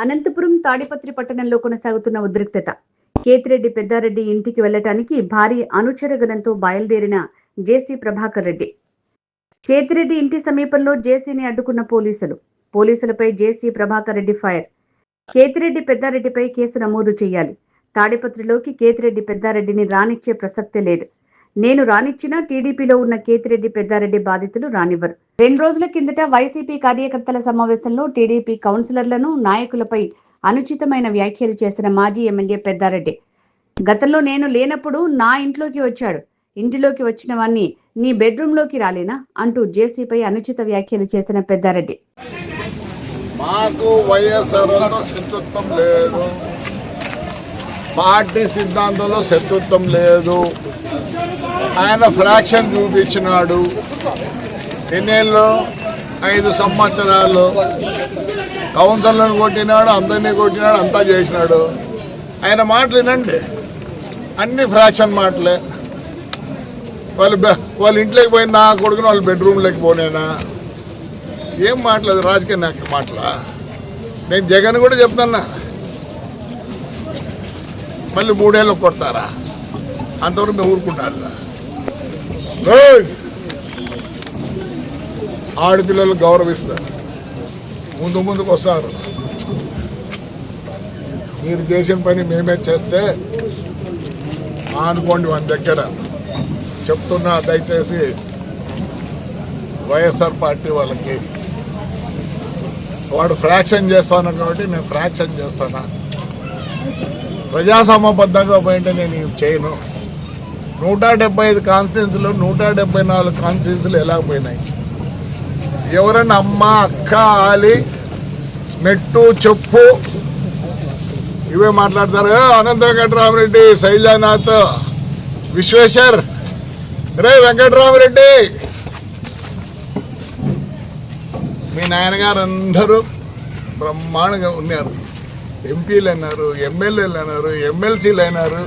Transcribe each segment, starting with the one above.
అనంతపురం తాడిపత్రి పట్టణంలో కొనసాగుతున్న ఉద్రిక్తత. కేతిరెడ్డి పెద్దారెడ్డి ఇంటికి వెళ్లటానికి భారీ అనుచరగణంతో బయలుదేరిన జేసీ ప్రభాకర్ రెడ్డి. కేతిరెడ్డి ఇంటి సమీపంలో జేసీని అడ్డుకున్న పోలీసులపై జేసీ ప్రభాకర్ రెడ్డి ఫైర్. కేతిరెడ్డి పెద్దారెడ్డిపై కేసు నమోదు చేయాలి. తాడిపత్రిలోకి కేతిరెడ్డి పెద్దారెడ్డిని రానిచ్చే ప్రసక్తే లేదు. నేను రానిచ్చినా టీడీపీలో ఉన్న కేతిరెడ్డి పెద్దారెడ్డి బాధితులు రానివ్వరు. 2 రోజుల కిందట వైసీపీ కార్యకర్తల సమావేశంలో టీడీపీ కౌన్సిలర్లను, నాయకులపై అనుచితమైన వ్యాఖ్యలు చేసిన మాజీ ఎమ్మెల్యే పెద్దారెడ్డి, గతంలో నేను లేనప్పుడు నా ఇంట్లోకి వచ్చాడు, ఇంటిలోకి వచ్చిన వాణ్ణి నీ బెడ్రూమ్లోకి రాలేనా అంటూ జేసీపై అనుచిత వ్యాఖ్యలు చేసిన పెద్దారెడ్డి, మాకు వైఎస్ఆర్తో శత్రుత్వం లేదు, పార్టీ సిద్ధాంతంలో శత్రుత్వం లేదు, ఆయన ఫ్రాక్షన్ చూపించినాడు, ఎన్నేళ్ళు 5 సంవత్సరాలు కౌన్సిలర్లను కొట్టినాడు, అందరినీ కొట్టినాడు, అంతా చేసినాడు. ఆయన మాటలు వినండి, అన్ని ఫ్రాక్షన్ మాటలే. వాళ్ళ ఇంట్లోకి పోయిన నా కొడుకుని వాళ్ళ బెడ్రూమ్లోకి పోనేనా? ఏం మాట్లాడదు రాజకీయ నాయకుల మాటలా? నేను జగన్ కూడా చెప్తున్నా, మళ్ళీ 3 ఏళ్ళు కొడతారా? అంతవరకు మేము ఊరుకుంటారు. ఆడపిల్లలు గౌరవిస్తారు, ముందుకు వస్తారు. మీరు చేసిన పని మేమే చేస్తే అనుకోండి. మన దగ్గర చెప్తున్నా, దయచేసి వైఎస్ఆర్ పార్టీ వాళ్ళకి, వాడు ఫ్రాక్షన్ చేస్తాను కాబట్టి నేను ఫ్రాక్షన్ చేస్తానా? ప్రజాసమబద్ధంగా పోయింటే నేను చేయను. 175 కాన్స్టిట్యున్సీలు 174 కాన్స్టిట్యున్సీలు ఎలా పోయినాయి? ఎవరన్నా అమ్మ, అక్క, ఆలి, మెట్టు, చెప్పు ఇవే మాట్లాడతారు. అనంత వెంకటరామరెడ్డి, శైలానాథ్, విశ్వేశ్వర్, రే వెంకటరామరెడ్డి, మీ నాయనగారు అందరూ బ్రహ్మాండంగా ఉన్నారు. ఎంపీలు అన్నారు, ఎమ్మెల్యేలు అన్నారు, ఎమ్మెల్సీలు అయినారు.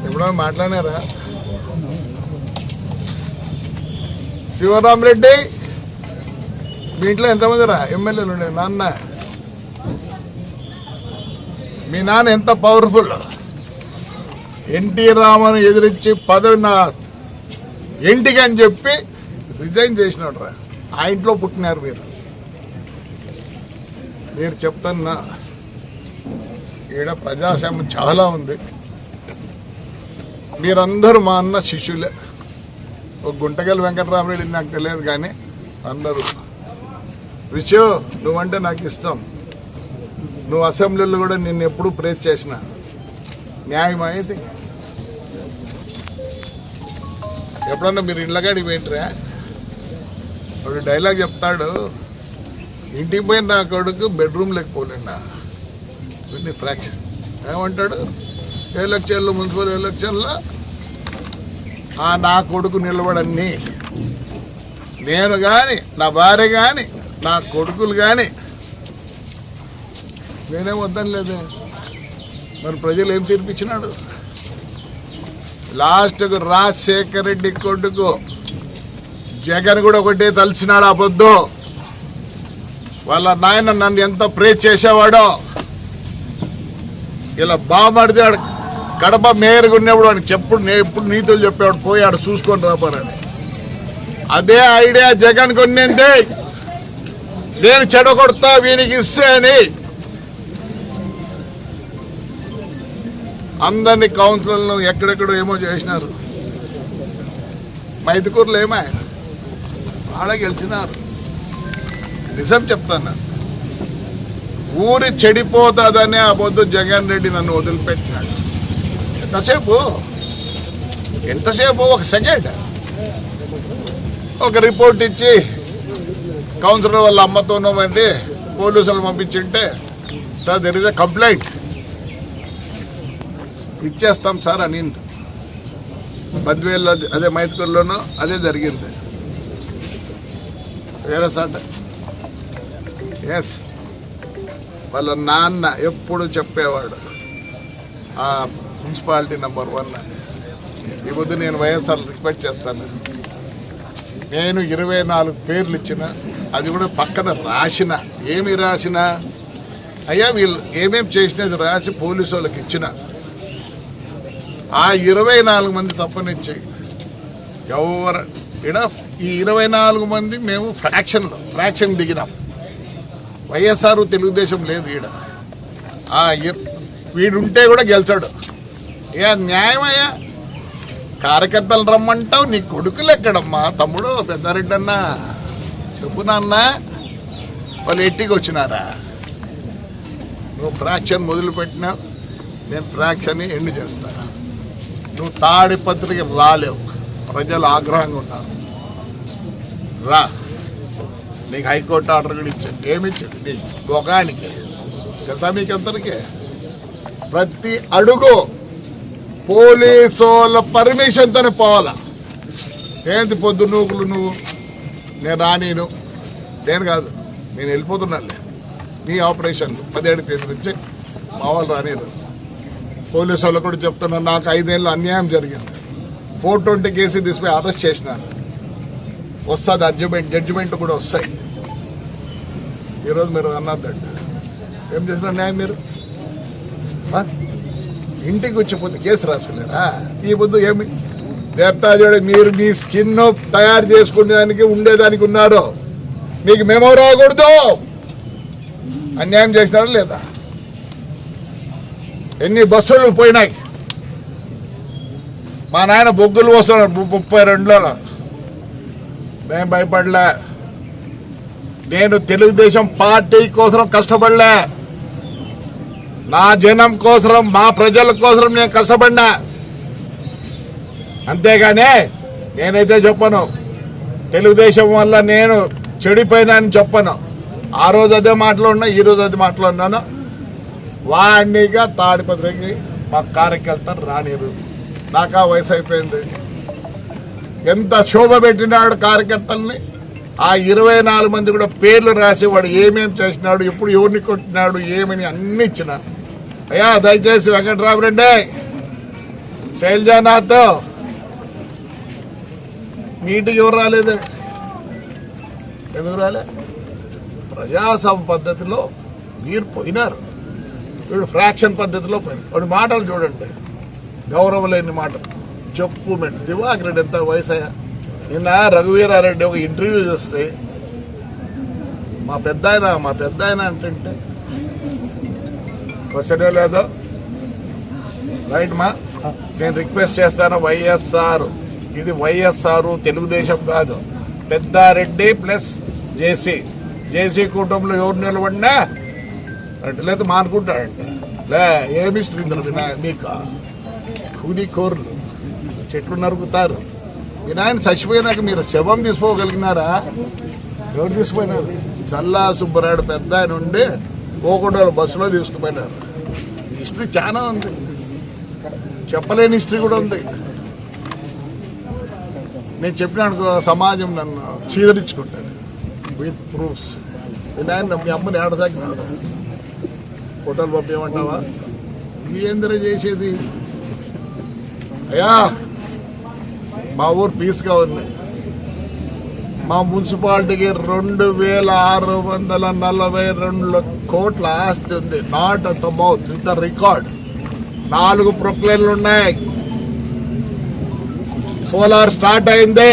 ఎప్పుడైనా మాట్లాడారా? శివరామరెడ్డి, మీ ఇంట్లో ఎంతమంది రా ఎమ్మెల్యేలు ఉండే? నాన్న, మీ నాన్న ఎంత పవర్ఫుల్. ఎన్టీ రామను ఎదిరించి పదవి నా ఇంటికి అని చెప్పి రిజైన్ చేసినాడు రా. ఆ ఇంట్లో పుట్టినారు మీరు చెప్తున్నా. ఈడ ప్రజాస్వామ్యం చాలా ఉంది. మీరందరూ మా అన్న శిష్యులే. ఒక గుంటగల్ వెంకటరామరెడ్డి నాకు తెలియదు, కానీ అందరూ విషయం నువ్వంటే నాకు ఇష్టం. నువ్వు అసెంబ్లీలో కూడా నిన్ను ఎప్పుడు ప్రేజ్ చేసిన న్యాయం అయితే. ఎప్పుడన్నా మీరు ఇళ్ళగాడికి పోయింట్రా? వాడు డైలాగ్ చెప్తాడు, ఇంటికి పోయిన నా కొడుకు బెడ్రూమ్లోకి పోలేనా? ఫ్రాక్షన్ ఏమంటాడు? ఎలక్షన్లు, మున్సిపల్ ఎలక్షన్లో నా కొడుకు నిలబడన్ని, నేను కానీ, నా భార్య కానీ, నా కొడుకులు కానీ నేనేం వద్దని లేదే. మరి ప్రజలు ఏం తీర్పిచ్చినాడు? లాస్ట్కు రాజశేఖర్ రెడ్డి కొడుకు జగన్ కూడా ఒకటే తలిచినాడు. అబద్ధం. వాళ్ళ నాయన నన్ను ఎంత ప్రేజ్ చేసేవాడో. ఇలా బామడితే కడప మేయర్గా ఉన్నప్పుడు వాడికి ఎప్పుడు నీతులు చెప్పేవాడు, పోయాడు చూసుకొని రాపారని. అదే ఐడియా జగన్ కొన్నింది. నేను చెడగొడతా వీనికి ఇస్తే అని అందరినీ కౌన్సిలర్లను ఎక్కడెక్కడో ఏమో చేసినారు. మైదుకూరులో ఏమో ఆడ గెలిచినారు. నిజం చెప్తాను, ఊరి చెడిపోతుందనే ఆ పొద్దు జగన్ రెడ్డి నన్ను వదిలిపెట్టినాడు. ఎంతసేపు ఒక సెకండ్ ఒక రిపోర్ట్ ఇచ్చి కౌన్సిలర్ వాళ్ళ అమ్మతోనో అంటే పోలీసులు పంపించుంటే, sir there is a complaint, ఇచ్చేస్తాం సార్ అని. బద్వేల్లో అదే మైదుకూరులోనూ అదే జరిగింది. వేరే సార్ ఎస్ వాళ్ళ నాన్న ఎప్పుడు చెప్పేవాడు, ఆ మున్సిపాలిటీ నెంబర్ 1 అని. ఈ పొద్దు నేను వైఎస్ఆర్ రిక్వెస్ట్ చేస్తాను. నేను 24 పేర్లు ఇచ్చిన, అది కూడా పక్కన రాసిన. ఏమి రాసిన? అయ్యా వీళ్ళు ఏమేం చేసినది రాసి పోలీసు వాళ్ళకి ఇచ్చిన ఆ 24 మంది తప్పనిచ్చి ఎవరు ఇక్కడ ఈ 24 మంది మేము ఫ్రాక్షన్ దిగినాం. వైఎస్ఆర్ తెలుగుదేశం లేదు ఈడ. వీడుంటే కూడా గెలిచాడు. ఇక న్యాయమయ్యా, కార్యకర్తలు రమ్మంటావు, నీ కొడుకులు ఎక్కడమ్మా తమ్ముడు పెద్దారెడ్డి అన్న చెప్పు నాన్న, వాళ్ళు ఎట్టికి వచ్చినారా? నువ్వు ఫ్రాక్షన్ మొదలుపెట్టినావు, నేను ఫ్రాక్షన్ ఎండ్ చేస్తా. నువ్వు తాడిపత్రికి రాలేవు, ప్రజలు ఆగ్రహంగా ఉన్నారు. రా, నీకు హైకోర్టు ఆర్డర్ కూడా ఇచ్చింది. ఏమిచ్చింది? నీకు ఒకనికి తెలుసా? మీకు అందరికీ ప్రతి అడుగు పోలీసు వాళ్ళ పర్మిషన్తోనే పోవాలా. ఏంటి పొద్దు నువ్వు నేను రానీను, నేను కాదు, నేను వెళ్ళిపోతున్నానులే. నీ ఆపరేషన్లు 17 తేదీ నుంచి మా వాళ్ళు రానిరు. పోలీసు వాళ్ళు కూడా చెప్తున్నారు, నాకు 5 ఏళ్ళు అన్యాయం జరిగింది. 420 కేసు తీసుకుపోయి అరెస్ట్ చేసినాను. వస్తుంది జడ్జిమెంట్ కూడా వస్తాయి. ఈరోజు మీరు అన్నదండి, ఏం చేసిన న్యాయం? మీరు ఇంటికి వచ్చిపోతే కేసు రాసుకోలేరా? ఈ పొద్దు ఏమి చెప్తా చూడండి, మీరు మీ స్కిన్ తయారు చేసుకునేదానికి ఉండేదానికి ఉన్నారు. మీకు మెమో రాకూడదు. అన్యాయం చేసినారా లేదా? ఎన్ని బస్సులు పోయినాయి. మా నాయన బొగ్గులు వస్తున్నాడు 32లో. నేను భయపడలే. నేను తెలుగుదేశం పార్టీ కోసం కష్టపడలే. నా జనం కోసం, మా ప్రజల కోసం నేను కష్టపడినా. అంతేగానే నేనైతే చెప్పను తెలుగుదేశం వల్ల నేను చెడిపోయినా అని చెప్పను. ఆ రోజు అదే మాట్లాడినా, ఈ రోజు అదే మాట్లాడినాను. వాడినిగా తాడిపత్రికి మా కార్యకర్తలు రానిరు. నాకా వయసు అయిపోయింది. ఎంత శోభ పెట్టినాడు కార్యకర్తల్ని. ఆ 24 మంది కూడా పేర్లు రాసి వాడు ఏమేమి చేసినాడు, ఎప్పుడు ఎవరిని కొట్టినాడు, ఏమని అన్ని ఇచ్చిన. అయ్యా దయచేసి వెంకటరామరెడ్డి, శైలజానాథ్ మీటింగ్ ఎవరు రాలేదు? ఎందుకు రాలే? ప్రజాస్వామ్య పద్ధతిలో మీరు పోయినారు. వీడు ఫ్రాక్షన్ పద్ధతిలో పోయినారు. వాడి మాటలు చూడండి, గౌరవం లేని మాటలు. చెప్పు మెట్టు దివాకర్ రెడ్డి ఎంత వయసు అయ్యా? నిన్న రఘువీరారెడ్డి ఒక ఇంటర్వ్యూ చేస్తే మా పెద్ద ఆయన అంటే క్వశ్చనే లేదో. రైట్ మా, నేను రిక్వెస్ట్ చేస్తాను, వైఎస్ఆర్, ఇది వైఎస్ఆర్ తెలుగుదేశం కాదు, పెద్దారెడ్డి ప్లస్ జేసీ కూటమిలో ఎవరు నిలబడినా అంటే లేదు మానుకుంటాడంటే లే. ఏమి శ్రీంద్ర మీకు కూలి కోర్లు చెట్లు నరుకుతారు. వినాయన చచ్చిపోయినాక మీరు శవం తీసుకోగలిగినారా? ఎవరు తీసుకుపోయినారు? చల్లా సుబ్బరాయుడు పెద్ద ఆయన ఉండి పోకుండా బస్సులో తీసుకుపోయినారు. హిస్టరీ చాలా ఉంది, చెప్పలేని హిస్టరీ కూడా ఉంది. నేను చెప్పినాను, సమాజం నన్ను చీదరించుకుంటాను విత్ ప్రూఫ్స్. వినాయన మీ అమ్మని ఏడసాకినాడు, ఫోటోలు పంపేయమంటావా? మీ ఏందరూ చేసేది? అయ్యా మా ఊరు పీస్గా ఉన్నాయి. మా మున్సిపాలిటీకి 2642 కోట్ల ఆస్తి ఉంది. Not at the mouth, with the record. 4 ప్రొక్లైన్లు ఉన్నాయి. సోలార్ స్టార్ట్ అయింది.